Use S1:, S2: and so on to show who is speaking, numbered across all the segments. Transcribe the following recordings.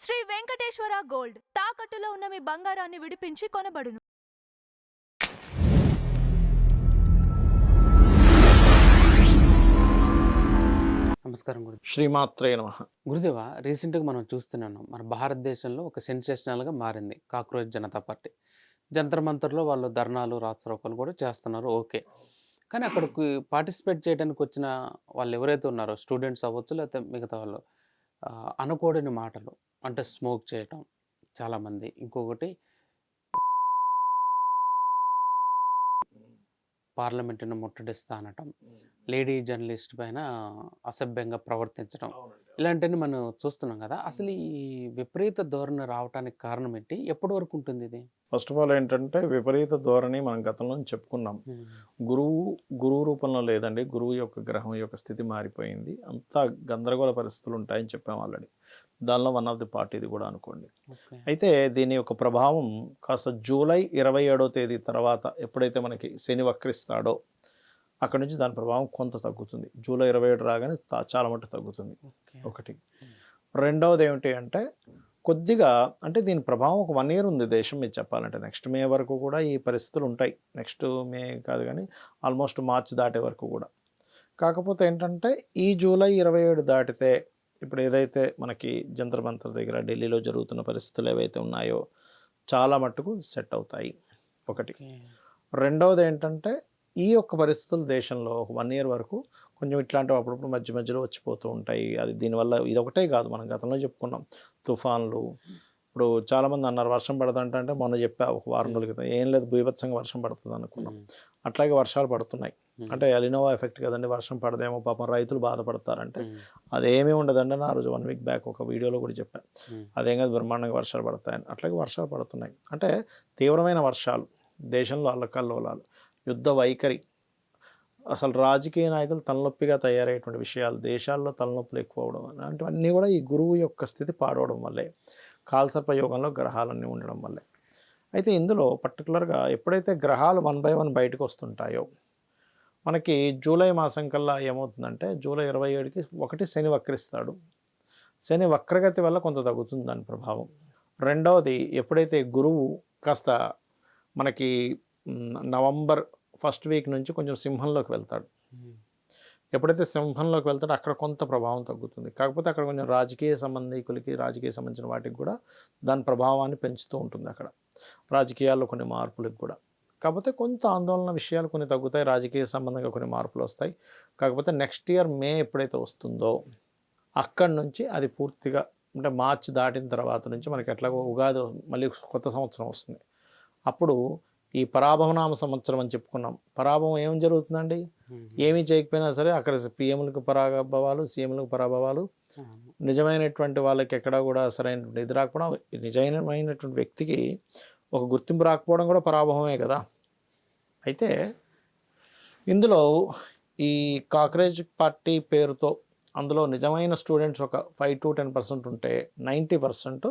S1: Shri Venkateswara gold తాకట్టులో ఉన్న మీ బంగారాన్ని విడిపించి కొనబడును.
S2: నమస్కారం గురు
S3: శ్రీమాత్రే నమః.
S2: గురుదేవ, రీసెంట్గా మనం చూస్తున్నాం మన భారతదేశంలో ఒక సెన్సేషనల్గా మారింది కాక్రోచ్ జనతా పార్టీ. జంతర్ మంతర్లో వాళ్ళు ధర్నాలు రాత్రోకలు కూడా చేస్తున్నారు, ఓకే. కానీ అక్కడికి పార్టిసిపేట్ చేయడానికి వచ్చిన వాళ్ళు ఎవరైతే ఉన్నారో స్టూడెంట్స్ అవ్వచ్చు, లేకపోతే మిగతా వాళ్ళు అనకూడని మాటలు అంటే స్మోక్ చేయటం చాలామంది, ఇంకొకటి పార్లమెంటును ముట్టడిస్తా అనటం, లేడీ జర్నలిస్ట్ పైన అసభ్యంగా ప్రవర్తించడం, ఇలాంటివన్నీ మనం చూస్తున్నాం కదా. అసలు ఈ విపరీత ధోరణి రావడానికి కారణం ఏంటి, ఎప్పటి వరకు ఉంటుంది ఇది?
S3: ఫస్ట్ ఆఫ్ ఆల్ ఏంటంటే విపరీత ధోరణి మనం గతంలో చెప్పుకున్నాం. గురువు రూపంలో లేదండి, గురువు యొక్క గ్రహం యొక్క స్థితి మారిపోయింది, అంతా గందరగోళ పరిస్థితులు ఉంటాయని చెప్పాము ఆల్రెడీ. దానిలో వన్ ఆఫ్ ది పార్ట్ ఇది కూడా అనుకోండి. అయితే దీని యొక్క ప్రభావం కాస్త జూలై 27వ తేదీ తర్వాత ఎప్పుడైతే మనకి శని వక్రిస్తాడో అక్కడ నుంచి దాని ప్రభావం కొంత తగ్గుతుంది. జూలై 27 రాగానే చాలా మటుకు తగ్గుతుంది, ఒకటి. రెండవది ఏమిటి అంటే కొద్దిగా అంటే దీని ప్రభావం ఒక 1 ఇయర్ ఉంది దేశం మీద చెప్పాలంటే. నెక్స్ట్ మే వరకు కూడా ఈ పరిస్థితులు ఉంటాయి. నెక్స్ట్ మే కాదు కానీ ఆల్మోస్ట్ మార్చ్ దాటే వరకు కూడా. కాకపోతే ఏంటంటే ఈ జూలై 27 దాటితే ఇప్పుడు ఏదైతే మనకి జంతర్ మంతర్ దగ్గర ఢిల్లీలో జరుగుతున్న పరిస్థితులు ఏవైతే ఉన్నాయో చాలా మట్టుకు సెట్ అవుతాయి, ఒకటి. రెండవది ఏంటంటే ఈ యొక్క పరిస్థితులు దేశంలో ఒక 1 ఇయర్ వరకు కొంచెం ఇట్లాంటివి అప్పుడప్పుడు మధ్యలో వచ్చిపోతూ ఉంటాయి. అది దీనివల్ల ఇదొకటే కాదు, మనం గతంలో చెప్పుకున్నాం తుఫాన్లు. ఇప్పుడు చాలామంది అన్నారు వర్షం పడుతుంటే మొన్న చెప్పా ఒక వారం రోజుల క్రితం, ఏం లేదు బీభత్సంగా వర్షం పడుతుంది అనుకున్నాం. అట్లాగే వర్షాలు పడుతున్నాయి. అంటే ఎలినోవా ఎఫెక్ట్ కదండి, వర్షం పడదేమో పాపం రైతులు బాధపడతారంటే అదేమీ ఉండదండి. ఆ రోజు 1 వీక్ బ్యాక్ ఒక వీడియోలో కూడా చెప్పాను, అదేం కాదు బ్రహ్మాండంగా వర్షాలు పడతాయని. అట్లాగే వర్షాలు పడుతున్నాయి. అంటే తీవ్రమైన వర్షాలు, దేశంలో అల్లకల్లోలాలు, యుద్ధ వైఖరి, అసలు రాజకీయ నాయకులు తలనొప్పిగా తయారయ్యేటువంటి విషయాలు, దేశాల్లో తలనొప్పులు ఎక్కువ అవడం అలాంటివన్నీ కూడా ఈ గురువు యొక్క స్థితి పాడవడం వల్లే, కాలసర్పయోగంలో గ్రహాలన్నీ ఉండడం వల్లే. అయితే ఇందులో పర్టికులర్గా ఎప్పుడైతే గ్రహాలు 1 by 1 బయటకు వస్తుంటాయో మనకి జూలై మాసం కల్లా ఏమవుతుందంటే జూలై 27కి ఒకటి శని వక్రిస్తాడు. శని వక్రగతి వల్ల కొంత తగ్గుతుంది దాని ప్రభావం. రెండవది ఎప్పుడైతే గురువు కాస్త మనకి నవంబర్ 1st వీక్ నుంచి కొంచెం సింహంలోకి వెళ్తాడు. ఎప్పుడైతే సింహంలోకి వెళ్తాడో అక్కడ కొంత ప్రభావం తగ్గుతుంది. కాకపోతే అక్కడ కొంచెం రాజకీయ సంబంధికులకి, రాజకీయ సంబంధించిన వాటికి కూడా దాని ప్రభావాన్ని పెంచుతూ ఉంటుంది అక్కడ, రాజకీయాల్లో కొన్ని మార్పులకు కూడా. కాకపోతే కొంత ఆందోళన విషయాలు కొన్ని తగ్గుతాయి, రాజకీయ సంబంధంగా కొన్ని మార్పులు వస్తాయి. కాకపోతే నెక్స్ట్ ఇయర్ మే ఎప్పుడైతే వస్తుందో అక్కడి నుంచి అది పూర్తిగా అంటే మార్చి దాటిన తర్వాత నుంచి మనకి ఎట్లాగో ఉగాది మళ్ళీ కొత్త సంవత్సరం వస్తుంది. అప్పుడు ఈ పరాభవనామ సంవత్సరం అని చెప్పుకున్నాం. పరాభవం ఏం జరుగుతుందండి, ఏమీ చేయకపోయినా సరే అక్కడ పిఎంలకు పరాభవాలు, సీఎంలకు పరాభవాలు, నిజమైనటువంటి వాళ్ళకి ఎక్కడా కూడా సరైనటువంటి ఇది రాకపోవడం, నిజమైనటువంటి వ్యక్తికి ఒక గుర్తింపు రాకపోవడం కూడా పరాభవమే కదా. అయితే ఇందులో ఈ కాక్రోచ్ పార్టీ పేరుతో అందులో నిజమైన స్టూడెంట్స్ ఒక 5 to 10% ఉంటే 90%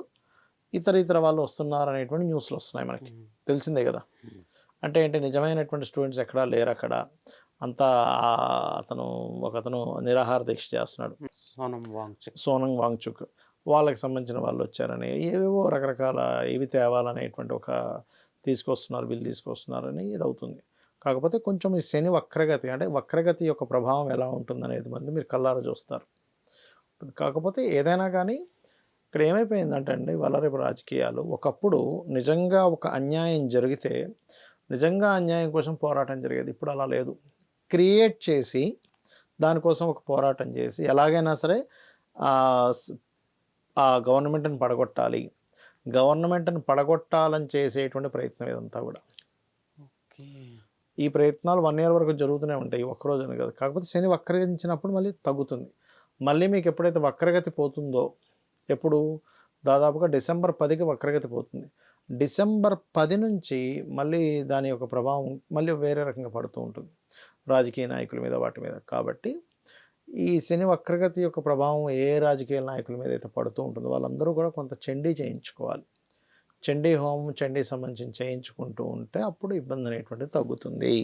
S3: ఇతర వాళ్ళు వస్తున్నారు అనేటువంటి న్యూస్లు వస్తున్నాయి మనకి, తెలిసిందే కదా. అంటే ఏంటి, నిజమైనటువంటి స్టూడెంట్స్ ఎక్కడా లేరు అక్కడ. అంతా ఒకతను నిరాహార దీక్ష చేస్తున్నాడు, సోనం వాంగ్చుక్. వాళ్ళకి సంబంధించిన వాళ్ళు వచ్చారని ఏవేవో రకరకాల ఇవి తేవాలనేటువంటి ఒక బిల్ తీసుకొస్తున్నారని ఇది అవుతుంది. కాకపోతే కొంచెం ఈ శని వక్రగతి అంటే వక్రగతి యొక్క ప్రభావం ఎలా ఉంటుందనేది మంది మీరు కళ్ళారా చూస్తారు. కాకపోతే ఏదైనా కానీ ఇక్కడ ఏమైపోయిందంటే అండి, వాళ్ళ రేపు రాజకీయాలు ఒకప్పుడు నిజంగా ఒక అన్యాయం జరిగితే నిజంగా అన్యాయం కోసం పోరాటం జరిగేది. ఇప్పుడు అలా లేదు. క్రియేట్ చేసి దానికోసం ఒక పోరాటం చేసి ఎలాగైనా సరే ఆ గవర్నమెంట్ని పడగొట్టాలి, గవర్నమెంట్ని పడగొట్టాలని చేసేటువంటి ప్రయత్నం ఇదంతా కూడా. ఈ ప్రయత్నాలు 1 ఇయర్ వరకు జరుగుతూనే ఉంటాయి, ఒక్కరోజునే కాదు. కాకపోతే శని వక్రగించినప్పుడు మళ్ళీ తగ్గుతుంది. మళ్ళీ మీకు ఎప్పుడైతే వక్రగతి పోతుందో, ఎప్పుడు దాదాపుగా డిసెంబర్ 10కి వక్రగతి పోతుంది. డిసెంబర్ 10 నుంచి మళ్ళీ దాని యొక్క ప్రభావం మళ్ళీ వేరే రకంగా పడుతూ ఉంటుంది రాజకీయ నాయకుల మీద, వాటి మీద. కాబట్టి ఈ శని వక్రగతి యొక్క ప్రభావం ఏ రాజకీయ నాయకుల మీద అయితే పడుతూ ఉంటుందో వాళ్ళందరూ కూడా కొంత చండీ చేయించుకోవాలి. చండీ హోమం, చండీ సంబంధించి చేయించుకుంటూ ఉంటే అప్పుడు ఇబ్బంది అనేటువంటిది తగ్గుతుంది.